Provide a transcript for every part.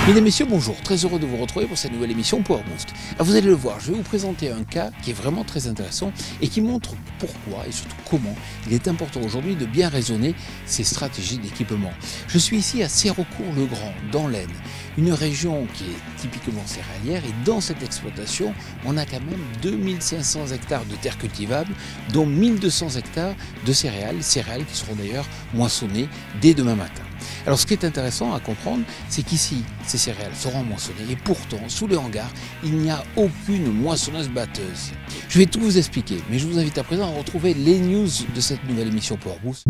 Mesdames, Messieurs, bonjour. Très heureux de vous retrouver pour cette nouvelle émission Power Boost. Alors, vous allez le voir, je vais vous présenter un cas qui est vraiment très intéressant et qui montre pourquoi et surtout comment il est important aujourd'hui de bien raisonner ces stratégies d'équipement. Je suis ici à Sérocourt-le-Grand, dans l'Aisne, une région qui est typiquement céréalière, et dans cette exploitation, on a quand même 2500 hectares de terres cultivables, dont 1200 hectares de céréales qui seront d'ailleurs moissonnées dès demain matin. Alors ce qui est intéressant à comprendre, c'est qu'ici, ces céréales seront moissonnées et pourtant, sous le hangar, il n'y a aucune moissonneuse-batteuse. Je vais tout vous expliquer, mais je vous invite à présent à retrouver les news de cette nouvelle émission Power Boost.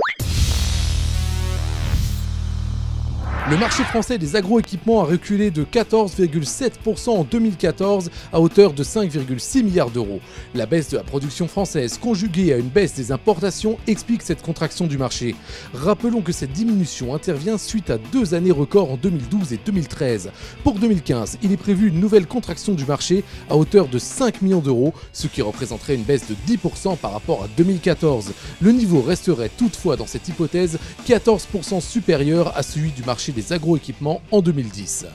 Le marché français des agroéquipements a reculé de 14,7% en 2014 à hauteur de 5,6 milliards d'euros. La baisse de la production française conjuguée à une baisse des importations explique cette contraction du marché. Rappelons que cette diminution intervient suite à 2 années records en 2012 et 2013. Pour 2015, il est prévu une nouvelle contraction du marché à hauteur de 5 millions d'euros, ce qui représenterait une baisse de 10% par rapport à 2014. Le niveau resterait toutefois dans cette hypothèse 14% supérieur à celui du marché des agroéquipements en 2010.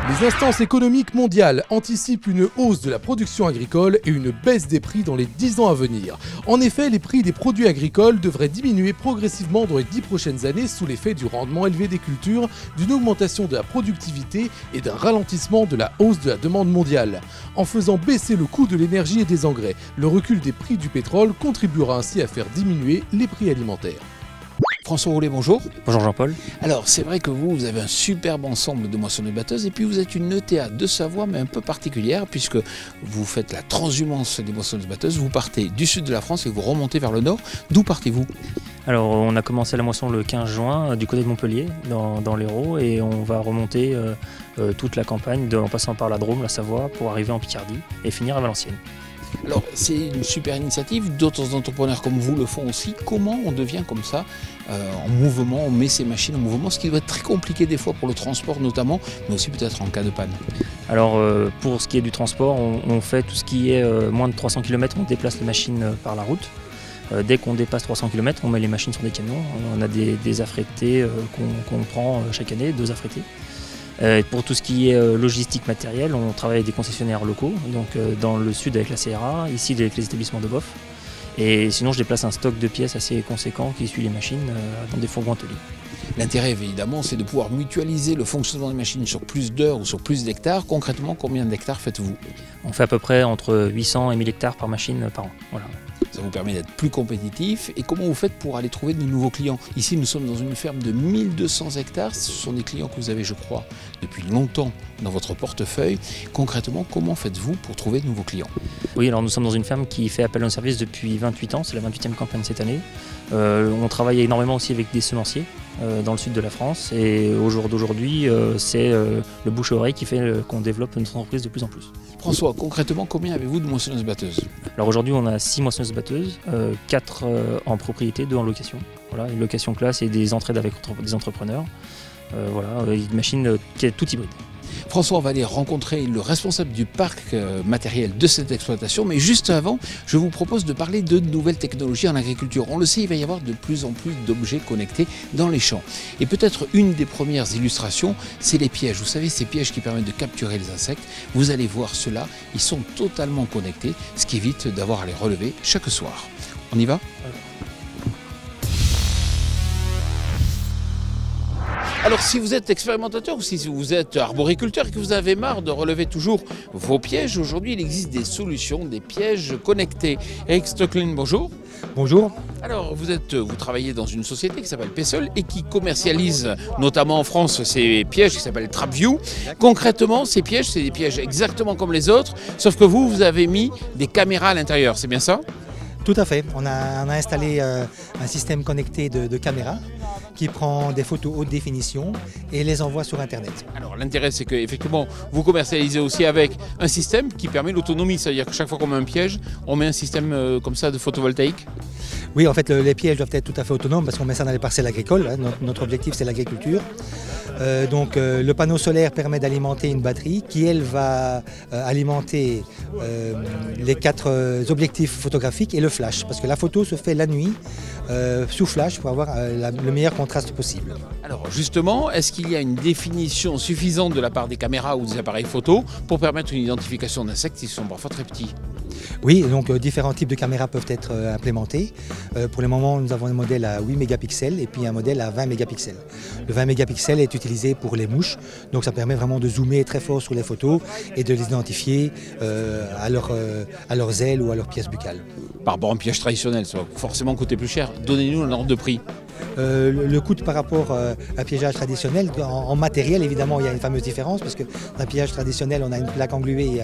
Les instances économiques mondiales anticipent une hausse de la production agricole et une baisse des prix dans les 10 ans à venir. En effet, les prix des produits agricoles devraient diminuer progressivement dans les 10 prochaines années sous l'effet du rendement élevé des cultures, d'une augmentation de la productivité et d'un ralentissement de la hausse de la demande mondiale. En faisant baisser le coût de l'énergie et des engrais, le recul des prix du pétrole contribuera ainsi à faire diminuer les prix alimentaires. François Roulet, bonjour. Bonjour Jean-Paul. Alors, c'est vrai que vous avez un superbe ensemble de moissonneuses-batteuses et puis vous êtes une ETA de Savoie, mais un peu particulière, puisque vous faites la transhumance des moissonneuses-batteuses. Vous partez du sud de la France et vous remontez vers le nord. D'où partez-vous ? Alors, on a commencé la moisson le 15 juin du côté de Montpellier, dans l'Hérault, et on va remonter toute la campagne, en passant par la Drôme, la Savoie, pour arriver en Picardie et finir à Valenciennes. Alors, c'est une super initiative, d'autres entrepreneurs comme vous le font aussi. Comment on devient comme ça, en mouvement, on met ces machines en mouvement, ce qui doit être très compliqué des fois pour le transport notamment, mais aussi peut-être en cas de panne. Alors, pour ce qui est du transport, on fait tout ce qui est moins de 300 km, on déplace les machines par la route. Dès qu'on dépasse 300 km, on met les machines sur des camions. On a des affrétés qu'on prend chaque année, 2 affrétés. Pour tout ce qui est logistique matérielle, on travaille avec des concessionnaires locaux, donc dans le sud avec la CRA, ici avec les établissements de BOF. Et sinon, je déplace un stock de pièces assez conséquent qui suit les machines dans des fourgons ateliers. L'intérêt, évidemment, c'est de pouvoir mutualiser le fonctionnement des machines sur plus d'heures ou sur plus d'hectares. Concrètement, combien d'hectares faites-vous ? On fait à peu près entre 800 et 1000 hectares par machine par an. Voilà. Ça vous permet d'être plus compétitif. Et comment vous faites pour aller trouver de nouveaux clients ? Ici, nous sommes dans une ferme de 1200 hectares. Ce sont des clients que vous avez, je crois, depuis longtemps dans votre portefeuille. Concrètement, comment faites-vous pour trouver de nouveaux clients ? Oui, alors nous sommes dans une ferme qui fait appel à un service depuis 28 ans. C'est la 28e campagne cette année. On travaille énormément aussi avec des semenciers dans le sud de la France. Et au jour d'aujourd'hui, c'est le bouche-oreille qui fait qu'on développe notre entreprise de plus en plus. François, concrètement, combien avez-vous de moissonneuses-batteuses ? Alors aujourd'hui, on a 6 moissonneuses-batteuses, 4 en propriété, 2 en location. Voilà, une location classe et des entraides avec des entrepreneurs. Voilà, une machine qui est toute hybride. François, on va aller rencontrer le responsable du parc matériel de cette exploitation, mais juste avant, je vous propose de parler de nouvelles technologies en agriculture. On le sait, il va y avoir de plus en plus d'objets connectés dans les champs. Et peut-être une des premières illustrations, c'est les pièges. Vous savez, ces pièges qui permettent de capturer les insectes. Vous allez voir ceux-là, ils sont totalement connectés, ce qui évite d'avoir à les relever chaque soir. On y va ? Alors si vous êtes expérimentateur ou si vous êtes arboriculteur et que vous avez marre de relever toujours vos pièges, aujourd'hui il existe des solutions, des pièges connectés. Eric Stocklin, bonjour. Bonjour. Alors vous travaillez dans une société qui s'appelle Pessol et qui commercialise notamment en France ces pièges qui s'appellent TrapView. Concrètement, ces pièges, c'est des pièges exactement comme les autres, sauf que vous avez mis des caméras à l'intérieur, c'est bien ça ? Tout à fait. On a installé un système connecté de caméras qui prend des photos haute définition et les envoie sur Internet. Alors l'intérêt, c'est qu'effectivement, vous commercialisez aussi avec un système qui permet l'autonomie. C'est-à-dire que chaque fois qu'on met un piège, on met un système comme ça de photovoltaïque. Oui, en fait, les pièges doivent être tout à fait autonomes parce qu'on met ça dans les parcelles agricoles. Notre objectif, c'est l'agriculture. Le panneau solaire permet d'alimenter une batterie qui, elle, va alimenter les 4 objectifs photographiques et le flash. Parce que la photo se fait la nuit sous flash pour avoir le meilleur contraste possible. Alors justement, est-ce qu'il y a une définition suffisante de la part des caméras ou des appareils photo pour permettre une identification d'insectes qui sont parfois très petits? Oui, donc différents types de caméras peuvent être implémentés. Pour le moment, nous avons un modèle à 8 mégapixels et puis un modèle à 20 mégapixels. Le 20 mégapixels est utilisé pour les mouches, donc ça permet vraiment de zoomer très fort sur les photos et de les identifier à leurs ailes ou à leurs pièces buccales. Par rapport à un pillage traditionnel, ça va forcément coûter plus cher. Donnez-nous un ordre de prix. Le coût par rapport à un piégeage traditionnel, en matériel évidemment il y a une fameuse différence parce que dans un piégeage traditionnel on a une plaque engluée et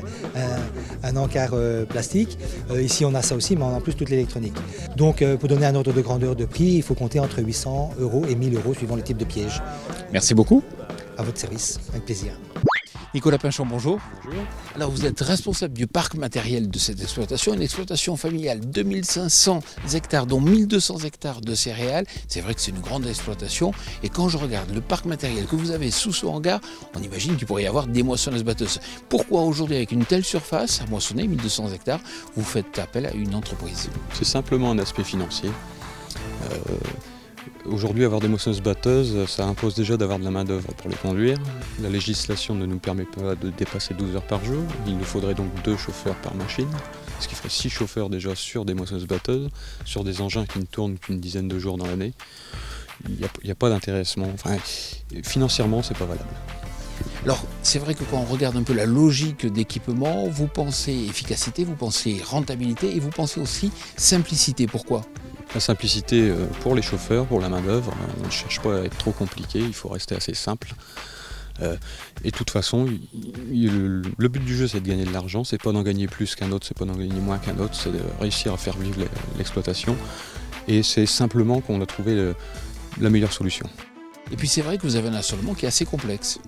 un encart plastique. Ici on a ça aussi mais on a en plus toute l'électronique. Donc pour donner un ordre de grandeur de prix, il faut compter entre 800 € et 1000 € suivant le type de piège. Merci beaucoup. À votre service, avec plaisir. Nicolas Pinchon, bonjour. Bonjour. Alors vous êtes responsable du parc matériel de cette exploitation, une exploitation familiale, 2500 hectares, dont 1200 hectares de céréales. C'est vrai que c'est une grande exploitation. Et quand je regarde le parc matériel que vous avez sous ce hangar, on imagine qu'il pourrait y avoir des moissonneuses-batteuses. Pourquoi aujourd'hui, avec une telle surface à moissonner, 1200 hectares, vous faites appel à une entreprise? C'est simplement un aspect financier. Aujourd'hui, avoir des moissonneuses-batteuses, ça impose déjà d'avoir de la main-d'œuvre pour les conduire. La législation ne nous permet pas de dépasser 12 heures par jour. Il nous faudrait donc 2 chauffeurs par machine, ce qui ferait 6 chauffeurs déjà sur des moissonneuses-batteuses, sur des engins qui ne tournent qu'une dizaine de jours dans l'année. Il n'y a pas d'intéressement. Enfin, financièrement, c'est pas valable. Alors, c'est vrai que quand on regarde un peu la logique d'équipement, vous pensez efficacité, vous pensez rentabilité et vous pensez aussi simplicité. Pourquoi ? La simplicité pour les chauffeurs, pour la main-d'œuvre, on ne cherche pas à être trop compliqué, il faut rester assez simple. Et de toute façon, le but du jeu c'est de gagner de l'argent, c'est pas d'en gagner plus qu'un autre, c'est pas d'en gagner moins qu'un autre, c'est de réussir à faire vivre l'exploitation. Et c'est simplement qu'on a trouvé la meilleure solution. Et puis c'est vrai que vous avez un assolement qui est assez complexe.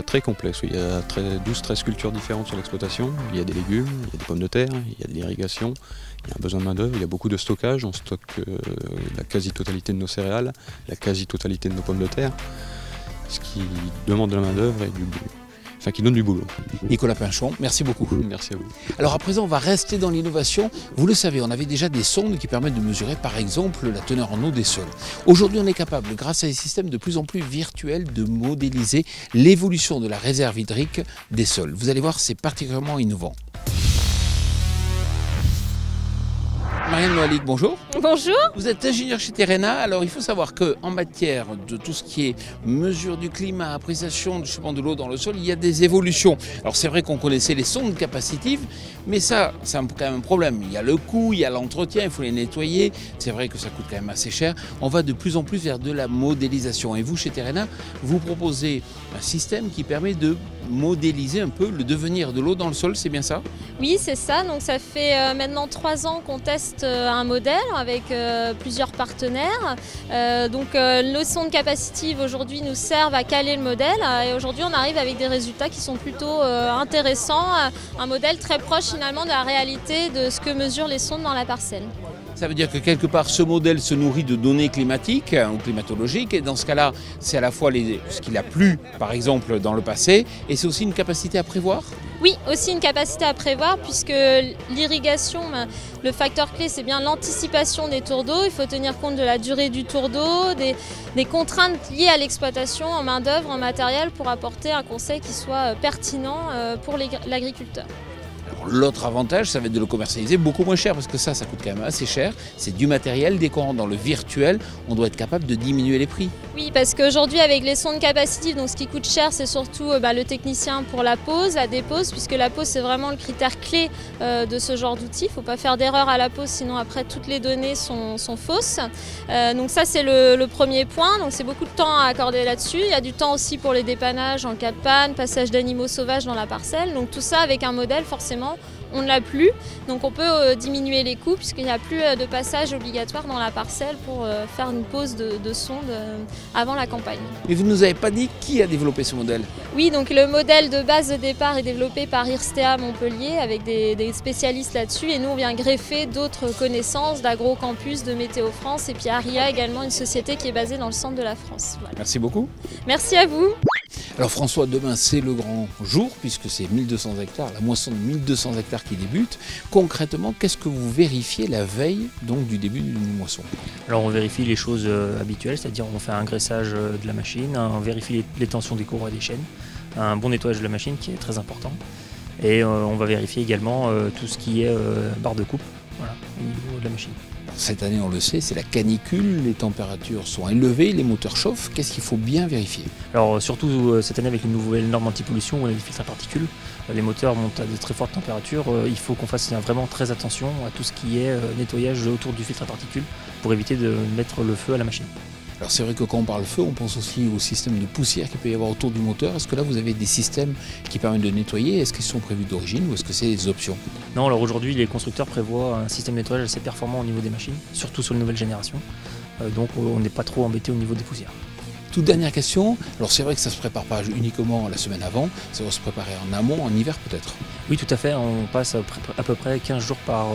Très complexe, oui. Il y a 12-13 cultures différentes sur l'exploitation. Il y a des légumes, il y a des pommes de terre, il y a de l'irrigation, il y a un besoin de main d'œuvre, il y a beaucoup de stockage. On stocke la quasi-totalité de nos céréales, la quasi-totalité de nos pommes de terre, ce qui demande de la main d'œuvre et qui donne du boulot. Nicolas Pinchon, merci beaucoup. Merci à vous. Alors à présent, on va rester dans l'innovation. Vous le savez, on avait déjà des sondes qui permettent de mesurer par exemple la teneur en eau des sols. Aujourd'hui, on est capable, grâce à des systèmes de plus en plus virtuels, de modéliser l'évolution de la réserve hydrique des sols. Vous allez voir, c'est particulièrement innovant. Marianne Noalic, bonjour. Bonjour. Vous êtes ingénieur chez Terrena. Alors, il faut savoir qu'en matière de tout ce qui est mesure du climat, appréciation du changement de l'eau dans le sol, il y a des évolutions. Alors, c'est vrai qu'on connaissait les sondes capacitives, mais ça, c'est quand même un problème. Il y a le coût, il y a l'entretien, il faut les nettoyer. C'est vrai que ça coûte quand même assez cher. On va de plus en plus vers de la modélisation. Et vous, chez Terrena, vous proposez un système qui permet de modéliser un peu le devenir de l'eau dans le sol, c'est bien ça? Oui, c'est ça. Donc, ça fait maintenant 3 ans qu'on teste un modèle avec plusieurs partenaires. Nos sondes capacitives aujourd'hui nous servent à caler le modèle et aujourd'hui on arrive avec des résultats qui sont plutôt intéressants, un modèle très proche finalement de la réalité de ce que mesurent les sondes dans la parcelle. Ça veut dire que quelque part ce modèle se nourrit de données climatiques ou climatologiques et dans ce cas-là c'est à la fois ce qu'il a plu par exemple dans le passé et c'est aussi une capacité à prévoir? Oui, aussi une capacité à prévoir puisque l'irrigation, le facteur clé c'est bien l'anticipation des tours d'eau. Il faut tenir compte de la durée du tour d'eau, des contraintes liées à l'exploitation en main d'œuvre, en matériel pour apporter un conseil qui soit pertinent pour l'agriculteur. L'autre avantage, ça va être de le commercialiser beaucoup moins cher parce que ça coûte quand même assez cher. C'est du matériel. Dès qu'on rentre dans le virtuel, on doit être capable de diminuer les prix. Oui, parce qu'aujourd'hui, avec les sondes capacitives, donc ce qui coûte cher, c'est surtout le technicien pour la pose, la dépose, puisque la pose, c'est vraiment le critère clé de ce genre d'outil. Il ne faut pas faire d'erreur à la pose, sinon après, toutes les données sont fausses. Donc ça, c'est le premier point. Donc c'est beaucoup de temps à accorder là-dessus. Il y a du temps aussi pour les dépannages en cas de panne, passage d'animaux sauvages dans la parcelle. Donc tout ça, avec un modèle, forcément, on ne l'a plus. Donc on peut diminuer les coûts puisqu'il n'y a plus de passage obligatoire dans la parcelle pour faire une pose de sonde avant la campagne. Mais vous ne nous avez pas dit qui a développé ce modèle? Oui, donc le modèle de base de départ est développé par IRSTEA Montpellier avec des spécialistes là-dessus et nous on vient greffer d'autres connaissances d'AgroCampus, de Météo France et puis Aria également, une société qui est basée dans le centre de la France. Voilà. Merci beaucoup. Merci à vous. Alors François, demain c'est le grand jour puisque c'est 1200 hectares, la moisson de 1200 hectares qui débute. Concrètement, qu'est-ce que vous vérifiez la veille donc du début d'une moisson? Alors on vérifie les choses habituelles, c'est-à-dire on fait un graissage de la machine, on vérifie les tensions des courroies et des chaînes, un bon nettoyage de la machine qui est très important. Et on va vérifier également tout ce qui est barre de coupe, voilà, au niveau de la machine. Cette année, on le sait, c'est la canicule, les températures sont élevées, les moteurs chauffent. Qu'est-ce qu'il faut bien vérifier? Alors surtout cette année avec une nouvelle norme anti-pollution où on a des filtres à particules, les moteurs montent à de très fortes températures, il faut qu'on fasse vraiment très attention à tout ce qui est nettoyage autour du filtre à particules pour éviter de mettre le feu à la machine. Alors c'est vrai que quand on parle feu, on pense aussi au système de poussière qu'il peut y avoir autour du moteur. Est-ce que là vous avez des systèmes qui permettent de nettoyer? Est-ce qu'ils sont prévus d'origine ou est-ce que c'est des options? Non, alors aujourd'hui les constructeurs prévoient un système de nettoyage assez performant au niveau des machines, surtout sur les nouvelles générations. Donc on n'est pas trop embêté au niveau des poussières. Toute dernière question, alors c'est vrai que ça ne se prépare pas uniquement la semaine avant, ça va se préparer en amont, en hiver peut-être? Oui tout à fait, on passe à peu près 15 jours par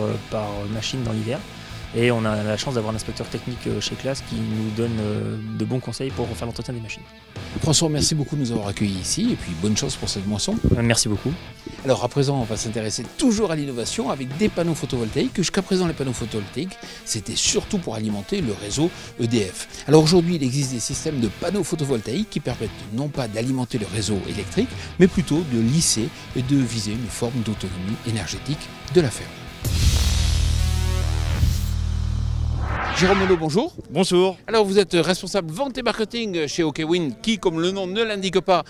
machine dans l'hiver. Et on a la chance d'avoir un inspecteur technique chez Claas qui nous donne de bons conseils pour faire l'entretien des machines. François, merci beaucoup de nous avoir accueillis ici et puis bonne chance pour cette moisson. Merci beaucoup. Alors à présent, on va s'intéresser toujours à l'innovation avec des panneaux photovoltaïques. Jusqu'à présent, les panneaux photovoltaïques, c'était surtout pour alimenter le réseau EDF. Alors aujourd'hui, il existe des systèmes de panneaux photovoltaïques qui permettent non pas d'alimenter le réseau électrique, mais plutôt de lisser et de viser une forme d'autonomie énergétique de la ferme. Jérôme Monod, bonjour. Bonjour. Alors vous êtes responsable vente et marketing chez OKWin qui, comme le nom ne l'indique pas,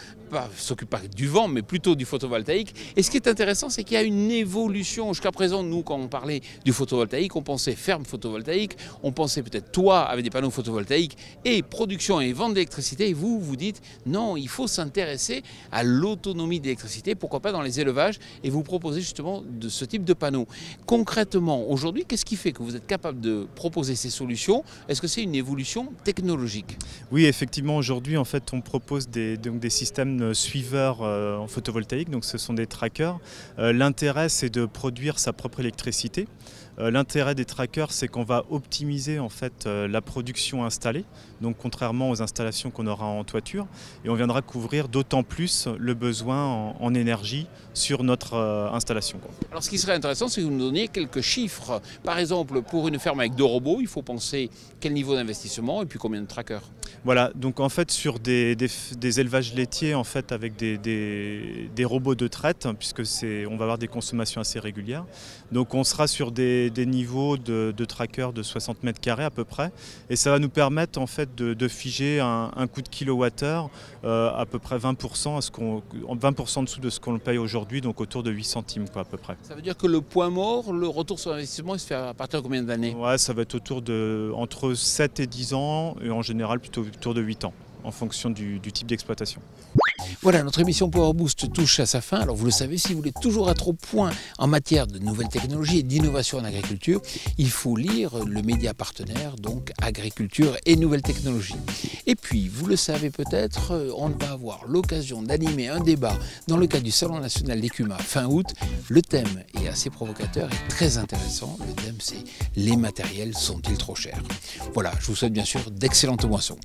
s'occupe pas du vent mais plutôt du photovoltaïque. Et ce qui est intéressant, c'est qu'il y a une évolution. Jusqu'à présent, nous, quand on parlait du photovoltaïque, on pensait ferme photovoltaïque, on pensait peut-être toit avec des panneaux photovoltaïques et production et vente d'électricité. Et vous, vous dites non, il faut s'intéresser à l'autonomie d'électricité, pourquoi pas dans les élevages, et vous proposez justement de ce type de panneaux. Concrètement, aujourd'hui, qu'est-ce qui fait que vous êtes capable de proposer ces solutions? Est-ce que c'est une évolution technologique? Oui, effectivement, aujourd'hui, en fait, on propose des systèmes suiveurs en photovoltaïque, donc ce sont des trackers. L'intérêt, c'est de produire sa propre électricité. L'intérêt des trackers, c'est qu'on va optimiser en fait la production installée, donc contrairement aux installations qu'on aura en toiture, et on viendra couvrir d'autant plus le besoin en énergie sur notre installation. Alors ce qui serait intéressant, c'est que vous nous donniez quelques chiffres. Par exemple, pour une ferme avec 2 robots, il faut penser quel niveau d'investissement et puis combien de trackers? Voilà, donc en fait sur des élevages laitiers en fait avec des robots de traite, puisque on va avoir des consommations assez régulières. Donc on sera sur des niveaux de trackers de 60 mètres carrés à peu près, et ça va nous permettre en fait de figer un coût de kilowattheure à peu près 20%, 20% en dessous de ce qu'on paye aujourd'hui, donc autour de 8 centimes quoi, à peu près. Ça veut dire que le point mort, le retour sur investissement, il se fait à partir de combien d'années? Ouais, ça va être entre 7 et 10 ans, et en général plutôt autour de 8 ans, en fonction du type d'exploitation. Voilà, notre émission Power Boost touche à sa fin. Alors vous le savez, si vous voulez toujours être au point en matière de nouvelles technologies et d'innovation en agriculture, il faut lire le média partenaire, donc Agriculture et Nouvelles Technologies. Et puis, vous le savez peut-être, on va avoir l'occasion d'animer un débat dans le cadre du Salon national d'Écuma fin août. Le thème est assez provocateur et très intéressant. Le thème, c'est « Les matériels sont-ils trop chers ?» Voilà, je vous souhaite bien sûr d'excellentes moissons.